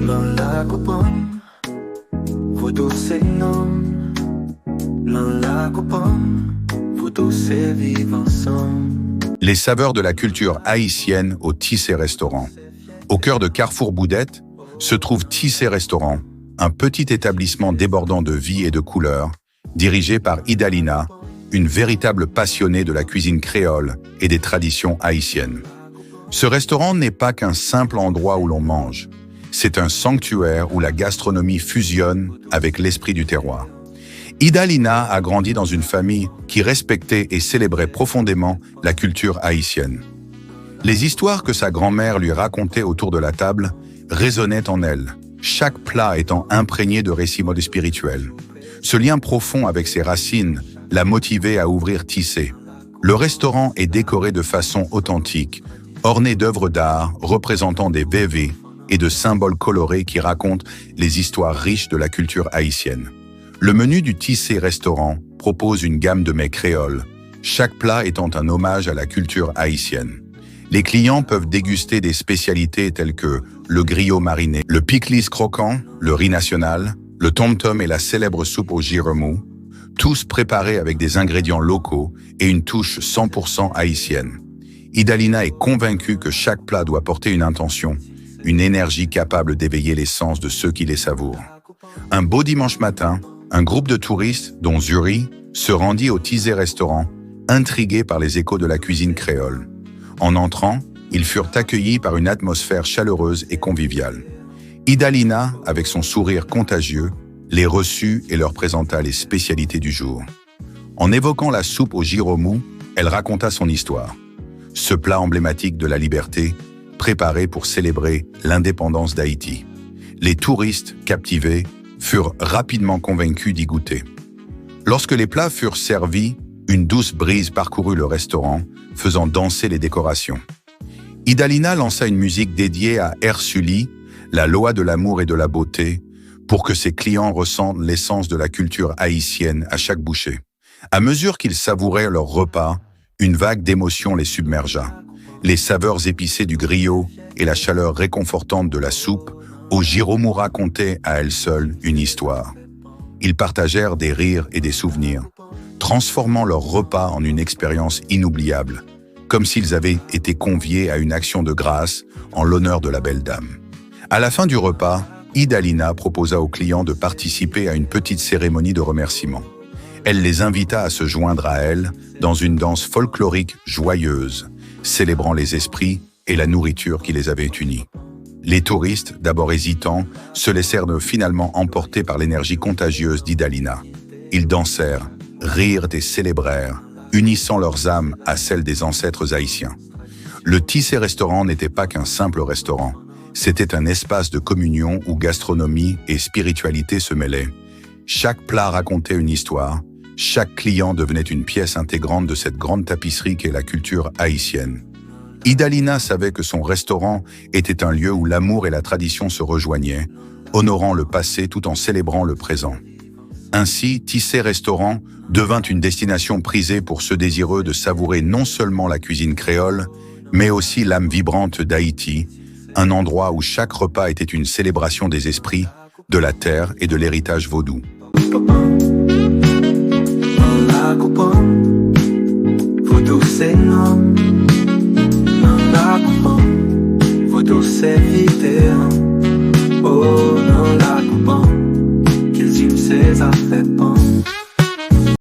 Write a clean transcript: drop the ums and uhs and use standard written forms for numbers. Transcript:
Lola Coupon, vous tous et nom. Lola Coupon, vous tous et vivre ensemble. Les saveurs de la culture haïtienne au Tissé Restaurant. Au cœur de Carrefour Boudette se trouve Tissé Restaurant, un petit établissement débordant de vie et de couleurs, dirigé par Idalina, une véritable passionnée de la cuisine créole et des traditions haïtiennes. Ce restaurant n'est pas qu'un simple endroit où l'on mange. C'est un sanctuaire où la gastronomie fusionne avec l'esprit du terroir. Idalina a grandi dans une famille qui respectait et célébrait profondément la culture haïtienne. Les histoires que sa grand-mère lui racontait autour de la table résonnaient en elle, chaque plat étant imprégné de récits modes spirituels. Ce lien profond avec ses racines l'a motivée à ouvrir Tissé. Le restaurant est décoré de façon authentique, orné d'œuvres d'art représentant des vévés et de symboles colorés qui racontent les histoires riches de la culture haïtienne. Le menu du Tissé Restaurant propose une gamme de mets créoles, chaque plat étant un hommage à la culture haïtienne. Les clients peuvent déguster des spécialités telles que le griot mariné, le pickles croquant, le riz national, le tom-tom et la célèbre soupe au giremou, tous préparés avec des ingrédients locaux et une touche 100% haïtienne. Idalina est convaincue que chaque plat doit porter une intention, une énergie capable d'éveiller les sens de ceux qui les savourent. Un beau dimanche matin, un groupe de touristes, dont Zuri, se rendit au Tissé Restaurant, intrigués par les échos de la cuisine créole. En entrant, ils furent accueillis par une atmosphère chaleureuse et conviviale. Idalina, avec son sourire contagieux, les reçut et leur présenta les spécialités du jour. En évoquant la soupe au giromou, elle raconta son histoire. Ce plat emblématique de la liberté, préparé pour célébrer l'indépendance d'Haïti. Les touristes, captivés, furent rapidement convaincus d'y goûter. Lorsque les plats furent servis, une douce brise parcourut le restaurant, faisant danser les décorations. Idalina lança une musique dédiée à Ersuli, la loi de l'amour et de la beauté, pour que ses clients ressentent l'essence de la culture haïtienne à chaque bouchée. À mesure qu'ils savouraient leur repas, une vague d'émotions les submergea. Les saveurs épicées du griot et la chaleur réconfortante de la soupe au giromou racontaient à elles seules une histoire. Ils partagèrent des rires et des souvenirs, transformant leur repas en une expérience inoubliable, comme s'ils avaient été conviés à une action de grâce en l'honneur de la belle dame. À la fin du repas, Idalina proposa aux clients de participer à une petite cérémonie de remerciement. Elle les invita à se joindre à elle dans une danse folklorique joyeuse, célébrant les esprits et la nourriture qui les avaient unis. Les touristes, d'abord hésitants, se laissèrent finalement emporter par l'énergie contagieuse d'Idalina. Ils dansèrent, rirent et célébrèrent, unissant leurs âmes à celles des ancêtres haïtiens. Le Tissé Restaurant n'était pas qu'un simple restaurant. C'était un espace de communion où gastronomie et spiritualité se mêlaient. Chaque plat racontait une histoire, chaque client devenait une pièce intégrante de cette grande tapisserie qu'est la culture haïtienne. Idalina savait que son restaurant était un lieu où l'amour et la tradition se rejoignaient, honorant le passé tout en célébrant le présent. Ainsi, Tissé Restaurant devint une destination prisée pour ceux désireux de savourer non seulement la cuisine créole, mais aussi l'âme vibrante d'Haïti, un endroit où chaque repas était une célébration des esprits, de la terre et de l'héritage vaudou. Oh, non, la coupon, qu'ils y me affaires.